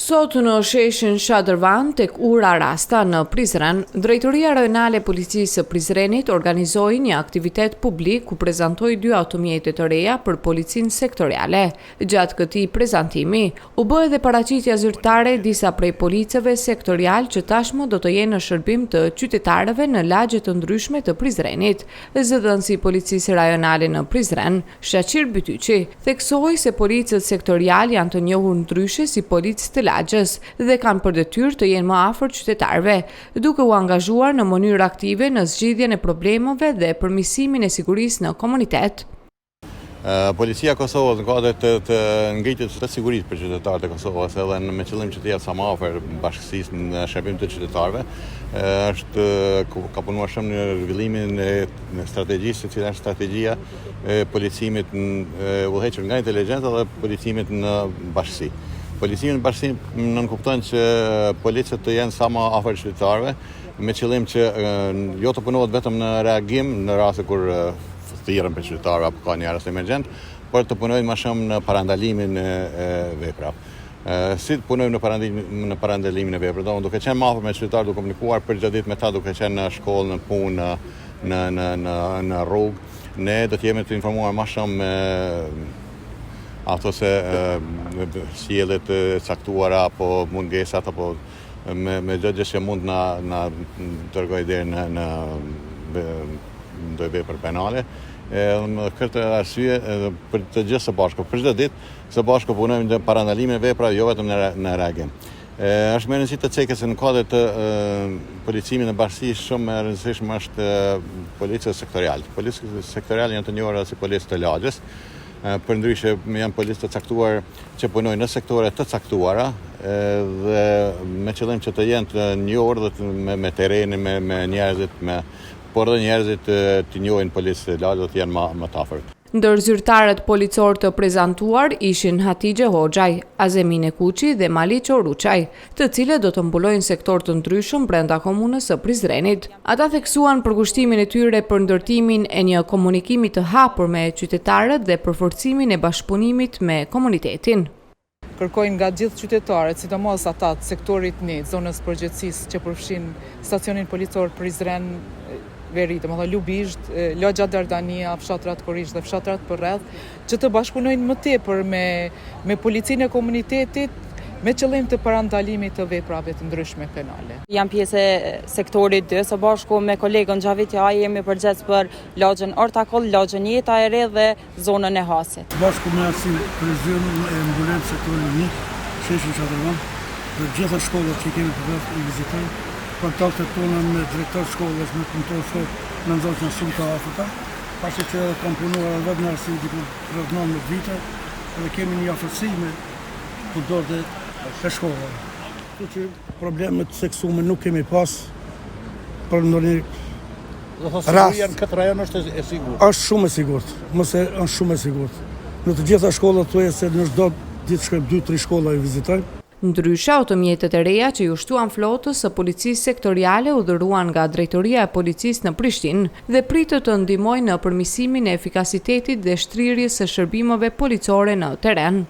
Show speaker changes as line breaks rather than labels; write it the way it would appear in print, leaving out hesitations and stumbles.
Sot në sheshin Shadrvan tek ura Rasta në Prizren, Drejtoria Rajonale e Policisë së Prizrenit organizoi një aktivitet publik ku prezantoi 2 automjete të reja për policinë sektoriale. Gjatë këtij prezantimi, u bë edhe paraqitja zyrtare disa prej policëve sektorial që tashmë do të jenë në shërbim të qytetarëve në lagje të ndryshme të Prizrenit. Zëdhënësi i Policisë Rajonale në Prizren, Shaqir Bytyqi, theksoi se policët sektorial janë të njohur ndryshe si policë të lagjës dhe kanë për detyrë të jenë më afër qytetarëve, duke u angazhuar në mënyrë aktive në zgjidhjen e problemeve dhe përmirësimin e sigurisë në komunitet.
Policia e Kosovës në kuadër të ngritjes së sigurisë për qytetarët e Kosovës edhe me qëllim që të jetë sa më afër bashkësisë në shërbim të qytetarëve, ka punuar shumë në zhvillimin e strategjisë, e cila është strategjia e policimit udhëhequr nga inteligjenca dhe policimit në bashkësi. Policimi në bashkësi nënkupton që policët të jenë sa më afër qytetarëve, me qëllim që jo të punohet vetëm në reagim në raste kur thirrën për qytetarë apo ka një rast emergjent, por të punojnë më shumë në parandalimin e veprave. Si të punojmë në parandalimin e veprave, duke qenë më afër me qytetarë, duke komunikuar përgjithësisht me ta, duke qenë në shkollë, në punë, në rrugë, ne do të jemi të informuar më shumë ato se sjelljet e caktuara apo mungesat apo me çdo gjë që mund na dërgojë deri në vepër penale. Në këtë arsye për të gjithë së bashku, për çdo ditë së bashku punojmë në parandalimin e veprave, jo vetëm në reagim. Është më e rëndësishme të cekë se në kuadër të policimit në bashkësi shumë e rëndësishme është policia sektoriale. Policia sektoriale janë të njohura si policë të lagjës. Përndryshe janë policë të caktuar që punojnë në sektore të caktuara dhe me qëllim që të jenë të njohur dhe me terrenin, me njerëzit, por edhe njerëzit të njohin policë të lagjës dhe të jenë më të afërt.
Ndër zyrtarët policor të prezantuar ishin Hatixhe Hoxhaj, Azemine Kuçi dhe Maliq Oruçaj, të cilët do të mbulojnë sektor të ndryshëm brenda komunës së Prizrenit. Ata theksuan përkushtimin e tyre për ndërtimin e një komunikimi të hapur me qytetarët dhe përforcimin e bashkëpunimit me komunitetin.
Kërkojnë nga gjithë qytetarët, sidomos ata të sektorit 1, zonës përgjithësisë që përfshin stacionin policor Prizren, Veri, domethënë Lubizht, lagja Dardania, fshatrat Korrish dhe fshatrat përreth, që të bashkëpunojnë më tepër me policinë e komunitetit me qëllim të parandalimit të veprave të ndryshme penale.
Jam pjesë e sektorit 2, së bashku me kolegën Xhavit Jaj jemi përgjegjës për lagjën Ortakoll, lagjën Jeta e Re dhe zonën e Hasit.
Bashku me Arsim Prezion e mbulojmë sektorin 1, sheshin Shadrvan, dhe gjitha shkollat që kemi përreth i vizitojmë. Kontaktet tona me drejtor shkollës, me punëtor shkollë, në nxorë në shumë të afërta, pasi që kam punuar vetë në Arsim diku rreth 19 vite, dhe kemi një afërsi me punëtorët e shkollave. Kështu që problemet seksume nuk kemi pas për ndonjë rast.
Në këtë rajon është e sigurt.
Është shumë e sigurt, është shumë e sigurt. Në të gjitha shkollat thuaj se në çdo ditë shkojmë 2-3 shkolla i vizitojmë.
Ndryshe, automjetet e reja që ju shtuan flotës së policisë sektoriale u dhuruan nga Drejtoria e Policisë në Prishtinë dhe pritet të ndihmojnë në përmirësimin e efikasitetit dhe shtrirjes së shërbimeve policore në terren.